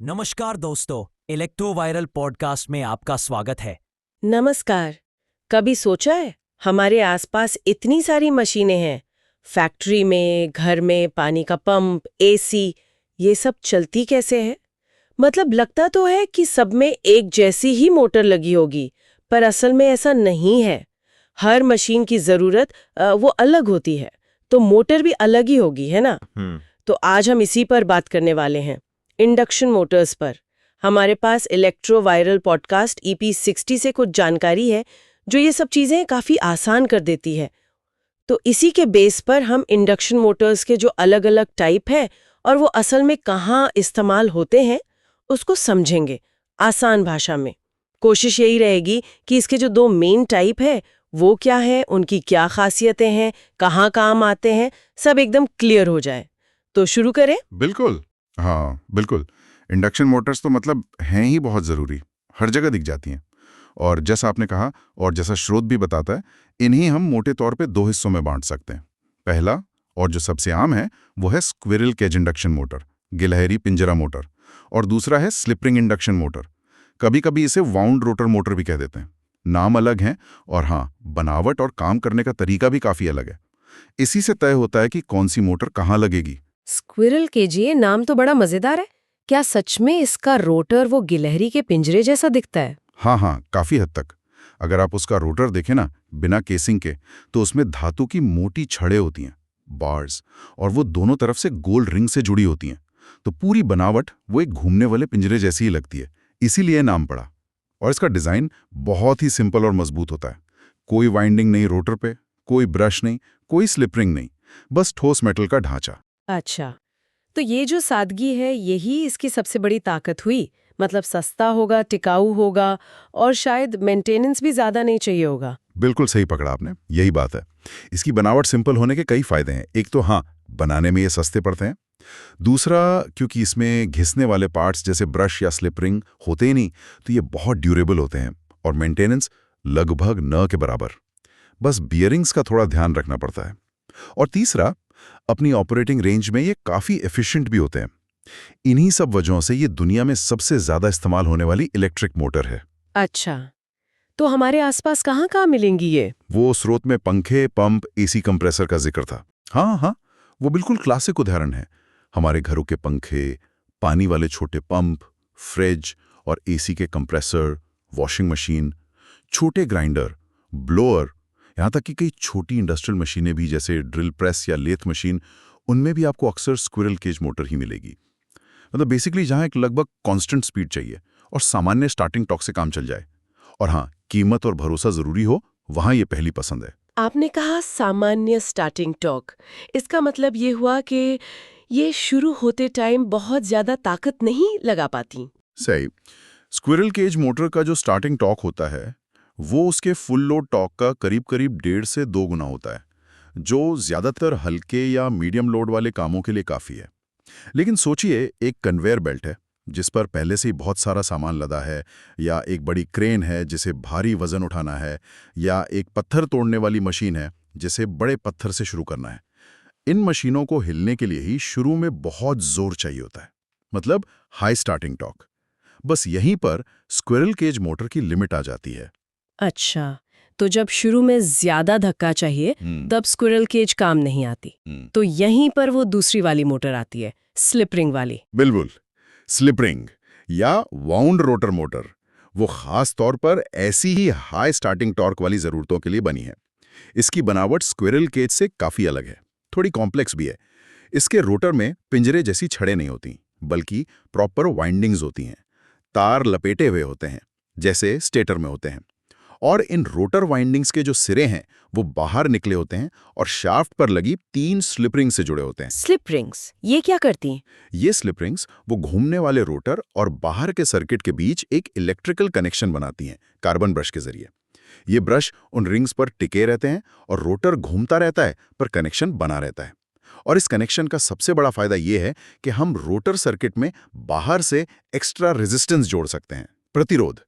नमस्कार दोस्तों, electro viral podcast में आपका स्वागत है। नमस्कार। कभी सोचा है हमारे आसपास इतनी सारी मशीनें हैं, फैक्ट्री में, घर में, पानी का पंप, एसी, ये सब चलती कैसे है? मतलब लगता तो है कि सब में एक जैसी ही मोटर लगी होगी, पर असल में ऐसा नहीं है। हर मशीन की जरूरत वो अलग होती है, तो मोटर भी अलग ही होगी, है ना? तो आज हम इसी पर बात करने वाले हैं, इंडक्शन मोटर्स पर। हमारे पास इलेक्ट्रो वायरल पॉडकास्ट EP 60 से कुछ जानकारी है जो ये सब चीज़ें काफ़ी आसान कर देती है। तो इसी के बेस पर हम इंडक्शन मोटर्स के जो अलग अलग टाइप है और वो असल में कहाँ इस्तेमाल होते हैं उसको समझेंगे आसान भाषा में। कोशिश यही रहेगी कि इसके जो दो मेन टाइप है वो क्या है, उनकी क्या खासियतें हैं, कहाँ काम आते हैं, सब एकदम क्लियर हो जाए। तो शुरू करें? बिल्कुल। हाँ, बिल्कुल। इंडक्शन मोटर्स तो मतलब हैं ही बहुत ज़रूरी, हर जगह दिख जाती हैं। और जैसा आपने कहा और जैसा स्रोत भी बताता है, इन्हीं हम मोटे तौर पे दो हिस्सों में बांट सकते हैं। पहला और जो सबसे आम है वो है स्क्विरल केज इंडक्शन मोटर, गिलहरी पिंजरा मोटर। और दूसरा है स्लिप रिंग इंडक्शन मोटर, कभी कभी इसे वाउंड रोटर मोटर भी कह देते हैं। नाम अलग हैं और हाँ, बनावट और काम करने का तरीका भी काफ़ी अलग है। इसी से तय होता है कि कौन सी मोटर कहाँ लगेगी। स्क्विरल केजी, ये नाम तो बड़ा मजेदार है। क्या सच में इसका रोटर वो गिलहरी के पिंजरे जैसा दिखता है? हाँ, काफी हद तक। अगर आप उसका रोटर देखें ना, बिना केसिंग के, तो उसमें धातु की मोटी छड़ें होती हैं, बार्स, और वो दोनों तरफ से गोल रिंग से जुड़ी होती हैं। तो पूरी बनावट वो एक घूमने वाले पिंजरे जैसी ही लगती है, इसीलिए नाम पड़ा। और इसका डिजाइन बहुत ही सिंपल और मजबूत होता है। कोई वाइंडिंग नहीं रोटर पे, कोई ब्रश नहीं, कोई स्लिप रिंग नहीं, बस ठोस मेटल का ढांचा। अच्छा, तो ये जो सादगी है यही इसकी सबसे बड़ी ताकत हुई। मतलब सस्ता होगा, टिकाऊ होगा और शायद मेंटेनेंस भी ज्यादा नहीं चाहिए होगा। बिल्कुल सही पकड़ा आपने, यही बात है। इसकी बनावट सिंपल होने के कई फायदे हैं। एक तो हाँ, बनाने में ये सस्ते पड़ते हैं। दूसरा, क्योंकि इसमें घिसने वाले पार्ट्स जैसे ब्रश या स्लिप रिंग होते ही नहीं, तो ये बहुत ड्यूरेबल होते हैं। और मेंटेनेंस लगभग न के बराबर, बस बियरिंग्स का थोड़ा ध्यान रखना पड़ता है। और तीसरा, अपनी ऑपरेटिंग रेंज में ये काफ़ी एफिशिएंट भी होते हैं। इन्हीं सब वजहों से ये दुनिया में सबसे ज़्यादा इस्तेमाल होने वाली इलेक्ट्रिक मोटर है। अच्छा, तो हमारे आसपास कहाँ मिलेंगी ये? वो स्रोत में पंखे, पंप, एसी कंप्रेसर का जिक्र था। हाँ, वो बिल्कुल क्लासिक उदाहरण है। हमारे घरों के पंखे, पानी वाले छोटे पंप, फ्रिज और एसी के कंप्रेसर, वॉशिंग मशीन, छोटे ग्राइंडर, ब्लोअर, यहाँ तक कि कई छोटी इंडस्ट्रियल मशीनें भी जैसे ड्रिल प्रेस या लेथ मशीन, उनमें भी आपको अक्सर स्क्विरल केज मोटर ही मिलेगी। मतलब बेसिकली जहाँ एक लगभग कांस्टेंट स्पीड चाहिए और सामान्य स्टार्टिंग टॉर्क से काम चल जाए। और हाँ, कीमत और भरोसा जरूरी हो, वहाँ ये पहली पसंद है। आपने कहा सामान्य स्टार्टिंग टॉर्क, इसका मतलब ये हुआ कि ये शुरू होते टाइम बहुत ज्यादा ताकत नहीं लगा पाती। सही। स्क्विरल केज मोटर का जो स्टार्टिंग टॉर्क होता है वो उसके फुल लोड टॉर्क का करीब करीब 1.5 से 2 गुना होता है, जो ज्यादातर हल्के या मीडियम लोड वाले कामों के लिए काफी है। लेकिन सोचिए, एक कन्वेयर बेल्ट है जिस पर पहले से ही बहुत सारा सामान लदा है, या एक बड़ी क्रेन है जिसे भारी वजन उठाना है, या एक पत्थर तोड़ने वाली मशीन है जिसे बड़े पत्थर से शुरू करना है। इन मशीनों को हिलने के लिए ही शुरू में बहुत जोर चाहिए होता है, मतलब हाई स्टार्टिंग टॉर्क। बस यहीं पर स्क्विरल केज मोटर की लिमिट आ जाती है। अच्छा, तो जब शुरू में ज्यादा धक्का चाहिए तब स्क्विरल केज काम नहीं आती। तो यहीं पर वो दूसरी वाली मोटर आती है, स्लिप रिंग वाली। बिल्कुल, स्लिप रिंग या वाउंड रोटर मोटर, वो खास तौर पर ऐसी ही हाई स्टार्टिंग टॉर्क वाली जरूरतों के लिए बनी है। इसकी बनावट स्क्विरल केज से काफी अलग है, थोड़ी कॉम्प्लेक्स भी है। इसके रोटर में पिंजरे जैसी छड़ें नहीं होती, बल्कि प्रॉपर वाइंडिंग्स होती हैं। तार लपेटे हुए होते हैं, जैसे स्टेटर में होते हैं। और इन रोटर वाइंडिंग्स के जो सिरे हैं वो बाहर निकले होते हैं और शाफ्ट पर लगी 3 स्लिप रिंग से जुड़े होते हैं। स्लिप रिंग्स ये क्या करती हैं? ये स्लिप रिंग्स वो घूमने वाले रोटर और बाहर के सर्किट के बीच एक इलेक्ट्रिकल कनेक्शन बनाती हैं, कार्बन ब्रश के जरिए। ये ब्रश उन रिंग्स पर टिके रहते हैं और रोटर घूमता रहता है, पर कनेक्शन बना रहता है। और इस कनेक्शन का सबसे बड़ा फायदा ये है कि हम रोटर सर्किट में बाहर से एक्स्ट्रा रेजिस्टेंस जोड़ सकते हैं, प्रतिरोध।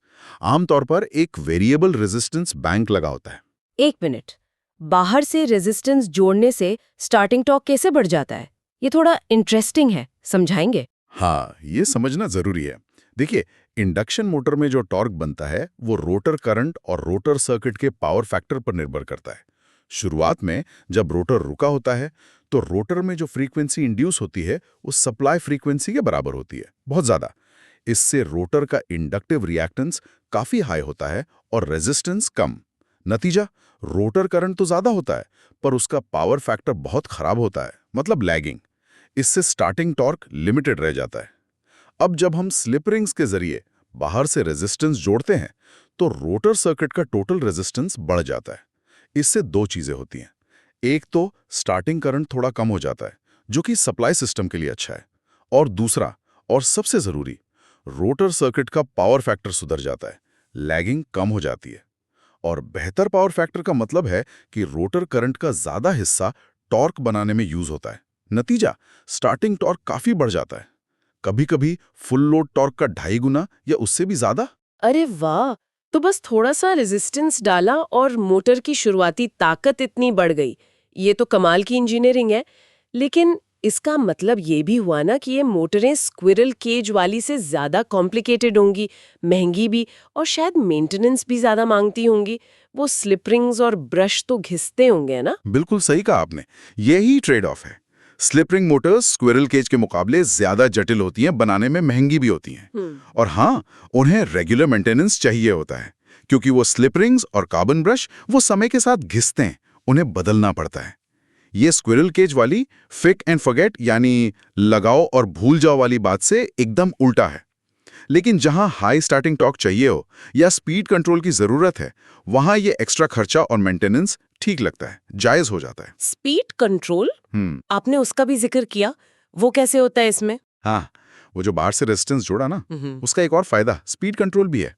आमतौर पर एक वेरिएबल रेजिस्टेंस बैंक लगा होता है। एक मिनट, बाहर से रेजिस्टेंस जोड़ने से स्टार्टिंग टॉर्क कैसे बढ़ जाता है? ये थोड़ा इंटरेस्टिंग है, समझाएंगे? हाँ, ये समझना जरूरी है। देखिए, इंडक्शन मोटर में जो टॉर्क बनता है वो रोटर करंट और रोटर सर्किट के पावर फैक्टर पर निर्भर करता है। शुरुआत में जब रोटर रुका होता है तो रोटर में जो फ्रीक्वेंसी इंड्यूस होती है वो सप्लाई फ्रीक्वेंसी के बराबर होती है, बहुत ज्यादा। इससे रोटर का इंडक्टिव रिएक्टेंस काफी हाई होता है और रेजिस्टेंस कम। नतीजा, रोटर करंट तो ज्यादा होता है पर उसका पावर फैक्टर बहुत खराब होता है, मतलब लैगिंग। इससे स्टार्टिंग टॉर्क लिमिटेड रह जाता है। अब जब हम स्लिप रिंग्स के जरिए बाहर से रेजिस्टेंस जोड़ते हैं तो रोटर सर्किट का टोटल रेजिस्टेंस बढ़ जाता है। इससे दो चीजें होती हैं। एक तो स्टार्टिंग करंट थोड़ा कम हो जाता है, जो कि सप्लाई सिस्टम के लिए अच्छा है। और दूसरा, और सबसे जरूरी, रोटर सर्किट का पावर फैक्टर सुधर जाता है, लैगिंग कम हो जाती है। और बेहतर पावर फैक्टर का मतलब है कि रोटर करंट का ज्यादा हिस्सा टॉर्क बनाने में यूज होता है। नतीजा, स्टार्टिंग टॉर्क काफी बढ़ जाता है, कभी-कभी फुल लोड टॉर्क का 2.5 गुना या उससे भी ज्यादा। अरे वाह! तो बस थोड़ा सा रेजिस्टेंस डाला और मोटर की शुरुआती ताकत इतनी बढ़ गई। ये तो कमाल की इंजीनियरिंग है। लेकिन इसका मतलब ये भी हुआ ना कि ये मोटरें स्क्विरल केज वाली से ज़्यादा कॉम्प्लिकेटेड होंगी, महंगी भी, और शायद मेंटेनेंस भी ज़्यादा मांगती होंगी। वो स्लिप रिंग्स और ब्रश तो घिसते होंगे ना? बिल्कुल सही कहा आपने, यही ट्रेड ऑफ है। Slip ring motors squirrel cage के मुकाबले ज्यादा जटिल होती हैं, बनाने में महंगी भी होती हैं। और हाँ, उन्हें रेगुलर मेंटेनेंस चाहिए होता है, क्योंकि वो स्लिप रिंग्स और कार्बन ब्रश वो समय के साथ घिसते हैं, उन्हें बदलना पड़ता है। ये स्क्विरल केज वाली फिक एंड फॉरगेट यानी लगाओ और भूल जाओ वाली बात से एकदम उल्टा है। लेकिन जहां हाई स्टार्टिंग टॉर्क चाहिए हो या स्पीड कंट्रोल की जरूरत है, वहां ये एक्स्ट्रा खर्चा और मेंटेनेंस ठीक लगता है, जायज हो जाता है। Speed control? आपने उसका भी जिक्र किया, वो कैसे होता है इसमें? हाँ, वो जो बाहर से रेजिस्टेंस जोड़ा ना, उसका एक और फायदा स्पीड कंट्रोल भी है।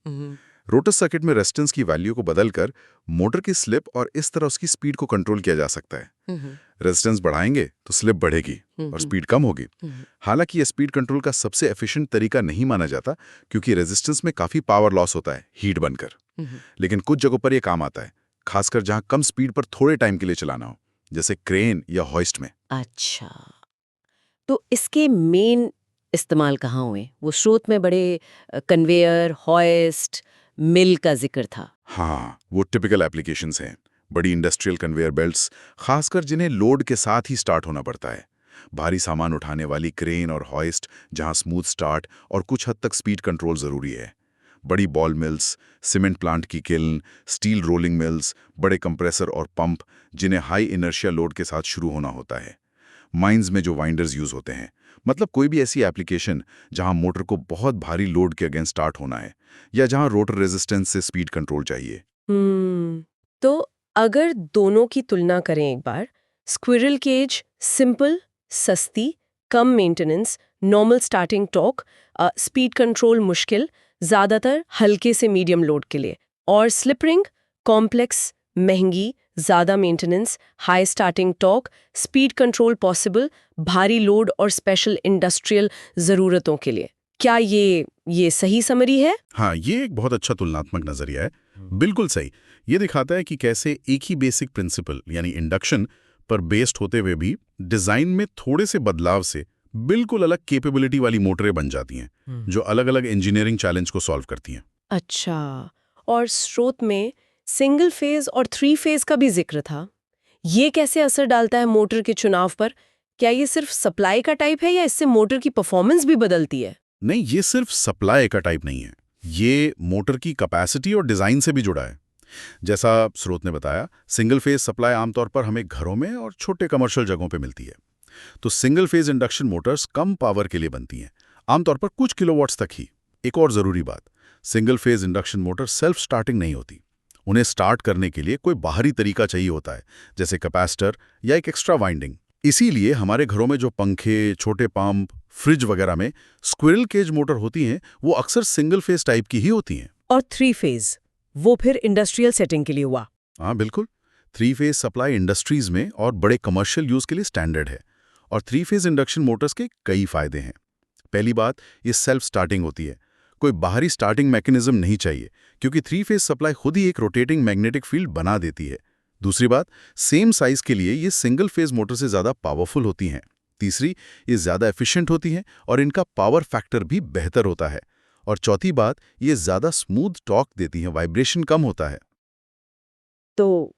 रोटर सर्किट में रेजिस्टेंस की वैल्यू को बदलकर मोटर की स्लिप और इस तरह उसकी स्पीड को कंट्रोल किया जा सकता है। रेजिस्टेंस बढ़ाएंगे तो स्लिप बढ़ेगी और स्पीड कम होगी। हालांकि यह स्पीड कंट्रोल का सबसे एफिशिएंट तरीका नहीं माना जाता, क्योंकि रेजिस्टेंस में काफी पावर लॉस होता है हीट बनकर। लेकिन कुछ जगहों पर यह काम आता है, खासकर जहां कम स्पीड पर थोड़े टाइम के लिए चलाना हो, जैसे क्रेन या हॉइस्ट में। अच्छा, तो इसके मेन इस्तेमाल कहाँ हुए? वो स्रोत में बड़े कन्वेयर, हॉइस्ट, मिल का जिक्र था। हाँ, वो टिपिकल एप्लीकेशंस हैं। बड़ी इंडस्ट्रियल कन्वेयर बेल्ट्स, खासकर जिन्हें लोड के साथ ही स्टार्ट होना पड़ता है। भारी सामान उठाने वाली क्रेन और हॉइस्ट, जहां स्मूथ स्टार्ट और कुछ हद तक स्पीड कंट्रोल जरूरी है। बड़ी बॉल मिल्स, सीमेंट प्लांट की किल्न, स्टील रोलिंग मिल्स, बड़े कंप्रेसर और पंप, जिन्हें हाई इनर्शिया लोड के साथ शुरू होना होता है। माइंस में जो वाइंडर्स यूज होते हैं, मतलब कोई भी ऐसी एप्लीकेशन जहां मोटर को बहुत भारी लोड के अगेंस्ट स्टार्ट होना है या जहां रोटर रेजिस्टेंस से स्पीड कंट्रोल चाहिए। तो अगर दोनों की तुलना करें एक बार, स्क्विरल केज सिंपल, सस्ती, कम maintenance, normal starting torque, speed control मुश्किल, ज्यादातर हल्के से मीडियम लोड के लिए, और स्लिप रिंग कॉम्प्लेक्स, महंगी, ज्यादा maintenance, high starting torque, speed control possible, भारी लोड और स्पेशल इंडस्ट्रियल जरूरतों के लिए। क्या ये सही समरी है? हाँ, ये एक बहुत अच्छा तुलनात्मक नजरिया है। बिल्कुल सही। ये दिखाता है कि कैसे एक ही बेसिक प्रिंसिपल यानी इंडक्शन पर बेस्ड होते हुए भी डिजाइन में थोड़े से बदलाव से बिल्कुल अलग कैपेबिलिटी वाली मोटरें बन जाती हैं, जो अलग-अलग इंजीनियरिंग चैलेंज को सॉल्व करती हैं। अच्छा, और स्रोत में सिंगल फेज और 3 फेज का भी जिक्र था। ये कैसे असर डालता है मोटर के चुनाव पर? क्या ये सिर्फ सप्लाई का टाइप है या इससे मोटर की परफॉर्मेंस भी बदलती है? नहीं, ये सिर्फ सप्लाई का टाइप नहीं है, ये मोटर की कैपेसिटी और डिजाइन से भी जुड़ा है। जैसा स्रोत ने बताया, सिंगल फेज सप्लाई आमतौर पर हमें घरों में और छोटे कमर्शियल जगहों पे मिलती है। तो सिंगल फेज इंडक्शन मोटर्स कम पावर के लिए बनती हैं, आमतौर पर कुछ किलोवाट्स तक ही। एक और जरूरी बात, single phase induction motor self starting नहीं होती। उन्हें स्टार्ट करने के लिए कोई बाहरी तरीका चाहिए होता है, जैसे कैपेसिटर या एक एक्स्ट्रा वाइंडिंग। इसीलिए हमारे घरों में जो पंखे, छोटे पंप, फ्रिज वगैरह में स्क्विरल केज मोटर होती हैं, वो अक्सर सिंगल फेज टाइप की ही होती हैं। और 3 फेज, वो फिर इंडस्ट्रियल सेटिंग के लिए हुआ? हाँ बिल्कुल, 3 फेज सप्लाई इंडस्ट्रीज में और बड़े कमर्शियल यूज के लिए स्टैंडर्ड है। और 3 फेज इंडक्शन मोटर्स के कई फायदे हैं। पहली बात, ये सेल्फ स्टार्टिंग होती है, कोई बाहरी स्टार्टिंग मैकेनिज्म नहीं चाहिए, क्योंकि 3 फेज सप्लाई खुद ही एक रोटेटिंग मैग्नेटिक फील्ड बना देती है। दूसरी बात, सेम साइज के लिए ये सिंगल फेज मोटर से ज्यादा पावरफुल होती हैं। तीसरी, ये ज़्यादा एफिशिएंट होती हैं और इनका पावर फैक्टर भी बेहतर होता है। और चौथी बात, ये ज़्यादा स्मूथ टॉर्क देती हैं, वाइब्रेशन कम होता है। तो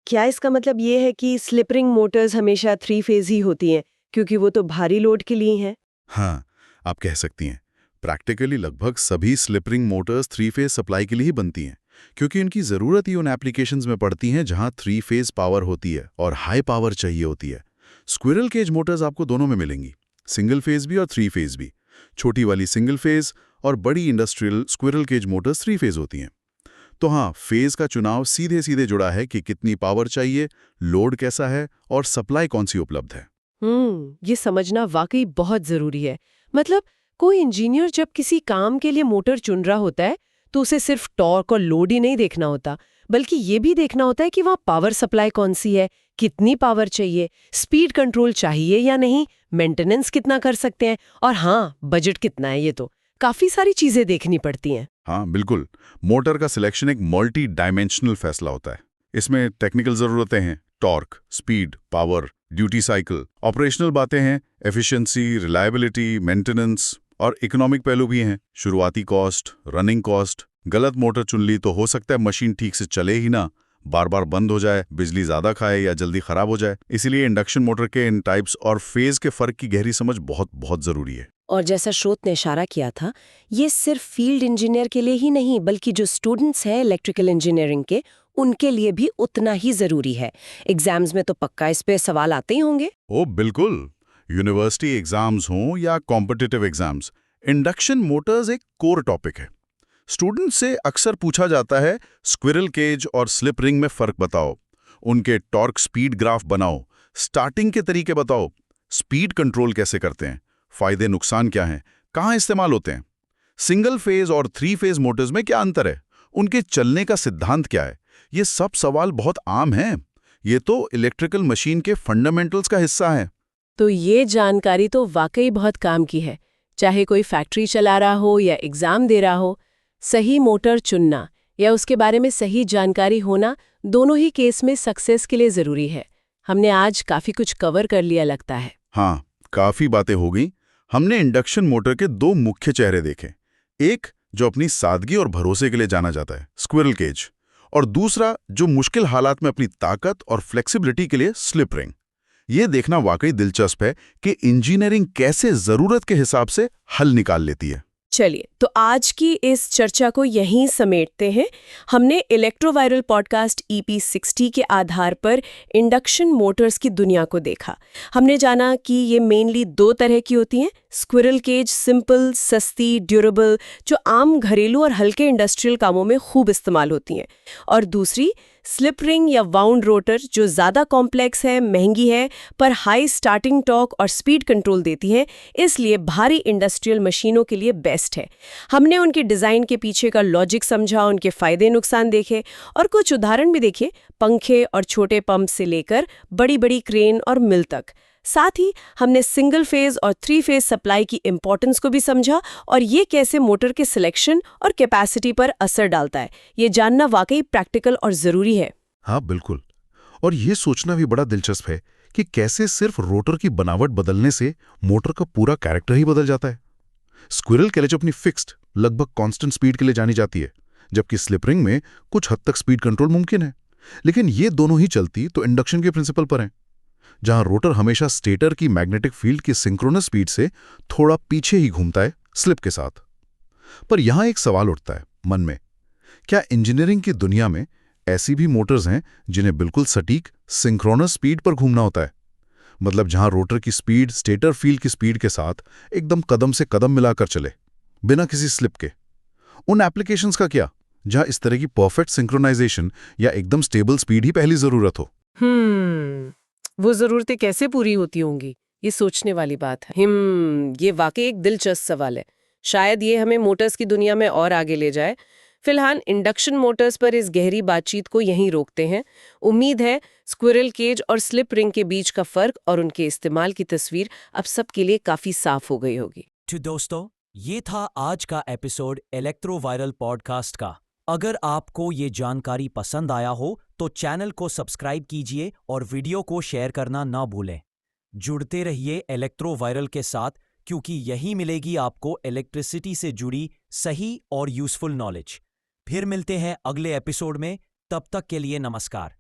क्या इसका मतलब ये है कि स्लिप रिंग मोटर्स हमेशा 3 फेज ही होती हैं क्योंकि वो तो भारी लोड के लिए हैं? हाँ, आप कह सकती हैं। प्रैक्टिकली लगभग सभी slip ring Motors 3 phase supply के लिए ही बनती हैं, क्योंकि उनकी ज़रूरत ही उन एप्लीकेशंस में पड़ती हैं जहां 3 फेज पावर होती है और हाई पावर चाहिए होती है। स्क्विरल केज मोटर्स आपको दोनों में मिलेंगी, सिंगल फेज भी और 3 फेज भी। छोटी वाली सिंगल फेज और बड़ी industrial squirrel cage motors 3 phase होती हैं। तो हाँ, फेज का चुनाव सीधे सीधे जुड़ा है कि कितनी पावर चाहिए, लोड कैसा है और सप्लाई कौन सी उपलब्ध है। ये समझना वाकई बहुत जरूरी है। मतलब कोई इंजीनियर जब किसी काम के लिए मोटर चुन रहा होता है तो उसे सिर्फ टॉर्क और लोड ही नहीं देखना होता, बल्कि ये भी देखना होता है कि वहाँ पावर सप्लाई कौन सी है, कितनी पावर चाहिए, स्पीड कंट्रोल चाहिए या नहीं, मेंटेनेंस कितना कर सकते हैं, और हाँ, बजट कितना है। ये तो काफी सारी चीजें देखनी पड़ती हैं। हाँ बिल्कुल, मोटर का सिलेक्शन एक मल्टी डायमेंशनल फैसला होता है। इसमें टेक्निकल ज़रूरतें हैं, torque, speed, power, duty cycle, operational बातें हैं, एफिशिएंसी, रिलायबिलिटी, मेंटेनेंस, और इकोनॉमिक पहलू भी हैं, शुरुआती कॉस्ट, रनिंग कॉस्ट। गलत मोटर चुन ली तो हो सकता है मशीन ठीक से चले ही ना, बार बार बंद हो जाए, बिजली ज़्यादा खाए या जल्दी खराब हो जाए। इसीलिए इंडक्शन मोटर के इन टाइप्स और फेज के फ़र्क की गहरी समझ बहुत बहुत ज़रूरी है। और जैसा स्रोत ने इशारा किया था, ये सिर्फ फील्ड इंजीनियर के लिए ही नहीं, बल्कि जो स्टूडेंट्स हैं इलेक्ट्रिकल इंजीनियरिंग के, उनके लिए भी उतना ही जरूरी है। एग्जाम्स में तो पक्का इस पे सवाल आते ही होंगे। ओ बिल्कुल, यूनिवर्सिटी एग्जाम्स हों या कॉम्पिटिटिव एग्जाम्स, इंडक्शन मोटर्स एक कोर टॉपिक है। स्टूडेंट से अक्सर पूछा जाता है, स्क्विरल केज और स्लिप रिंग में फ़र्क बताओ, उनके टॉर्क स्पीड ग्राफ बनाओ, स्टार्टिंग के तरीके बताओ, स्पीड कंट्रोल कैसे करते हैं, फ़ायदे नुकसान क्या हैं, कहाँ इस्तेमाल होते हैं, सिंगल फेज और 3 फेज मोटर्स में क्या अंतर है, उनके चलने का सिद्धांत क्या है। ये सब सवाल बहुत आम हैं। ये तो इलेक्ट्रिकल मशीन के फंडामेंटल्स का हिस्सा है। तो ये जानकारी तो वाकई बहुत काम की है। चाहे कोई फैक्ट्री चला रहा हो या एग्जाम दे रहा हो, सही मोटर चुनना या उसके बारे में सही जानकारी होना दोनों ही केस में सक्सेस के लिए जरूरी है। हमने आज काफी कुछ कवर कर लिया लगता है। हाँ, काफ़ी बातें हो गई। हमने इंडक्शन मोटर के 2 मुख्य चेहरे देखे, एक जो अपनी सादगी और भरोसे के लिए जाना जाता है, स्क्विरल केज, और दूसरा जो मुश्किल हालात में अपनी ताकत और फ्लेक्सिबिलिटी के लिए, स्लिप रिंग। ये देखना वाकई दिलचस्प है कि इंजीनियरिंग कैसे ज़रूरत के हिसाब से हल निकाल लेती है। चलिए, तो आज की इस चर्चा को यहीं समेटते हैं। हमने इलेक्ट्रोवायरल पॉडकास्ट EP 60 के आधार पर इंडक्शन मोटर्स की दुनिया को देखा। हमने जाना कि ये मेनली 2 तरह की होती हैं, स्क्विरल केज सिंपल, सस्ती, ड्यूरेबल, जो आम घरेलू और हल्के इंडस्ट्रियल कामों में खूब इस्तेमाल होती हैं, और दूसरी स्लिप रिंग या वाउंड रोटर, जो ज़्यादा कॉम्प्लेक्स है, महंगी है, पर हाई स्टार्टिंग टॉर्क और स्पीड कंट्रोल देती है, इसलिए भारी इंडस्ट्रियल मशीनों के लिए बेस्ट है। हमने उनके डिज़ाइन के पीछे का लॉजिक समझा, उनके फ़ायदे नुकसान देखे और कुछ उदाहरण भी देखे, पंखे और छोटे पंप से लेकर बड़ी बड़ी क्रेन और मिल तक। साथ ही हमने सिंगल फेज और 3 फेज सप्लाई की इंपॉर्टेंस को भी समझा और ये कैसे मोटर के सिलेक्शन और कैपेसिटी पर असर डालता है। ये जानना वाकई प्रैक्टिकल और ज़रूरी है। हाँ बिल्कुल, और ये सोचना भी बड़ा दिलचस्प है कि कैसे सिर्फ रोटर की बनावट बदलने से मोटर का पूरा कैरेक्टर ही बदल जाता है। स्क्विरल केज अपनी फिक्स्ड, लगभग कांस्टेंट स्पीड के लिए जानी जाती है, जबकि स्लिप रिंग में कुछ हद तक स्पीड कंट्रोल मुमकिन है। लेकिन ये दोनों ही चलती तो इंडक्शन के प्रिंसिपल पर हैं, जहां रोटर हमेशा स्टेटर की मैग्नेटिक फील्ड की सिंक्रोनस स्पीड से थोड़ा पीछे ही घूमता है स्लिप के साथ। पर यहां एक सवाल उठता है मन में, क्या इंजीनियरिंग की दुनिया में ऐसी भी मोटर्स हैं जिन्हें बिल्कुल सटीक सिंक्रोनस स्पीड पर घूमना होता है? मतलब जहां रोटर की स्पीड स्टेटर फील्ड की स्पीड के साथ एकदम कदम से कदम मिलाकर चले, बिना किसी स्लिप के। उन एप्लीकेशंस का क्या, जहां इस तरह की परफेक्ट सिंक्रोनाइजेशन या एकदम स्टेबल स्पीड ही पहली जरूरत हो? वो ज़रूरतें कैसे पूरी होती होंगी, ये सोचने वाली बात है। ये वाकई एक दिलचस्प सवाल है। शायद ये हमें मोटर्स की दुनिया में और आगे ले जाए। फिलहाल इंडक्शन मोटर्स पर इस गहरी बातचीत को यहीं रोकते हैं। उम्मीद है स्क्विरल केज और स्लिप रिंग के बीच का फर्क और उनके इस्तेमाल की तस्वीर अब सबके लिए काफी साफ हो गई होगी। तो दोस्तों, ये था आज का एपिसोड इलेक्ट्रो वायरल पॉडकास्ट का। अगर आपको ये जानकारी पसंद आया हो तो चैनल को सब्सक्राइब कीजिए और वीडियो को शेयर करना ना भूलें। जुड़ते रहिए इलेक्ट्रोवायरल के साथ, क्योंकि यही मिलेगी आपको इलेक्ट्रिसिटी से जुड़ी सही और यूजफुल नॉलेज। फिर मिलते हैं अगले एपिसोड में, तब तक के लिए नमस्कार।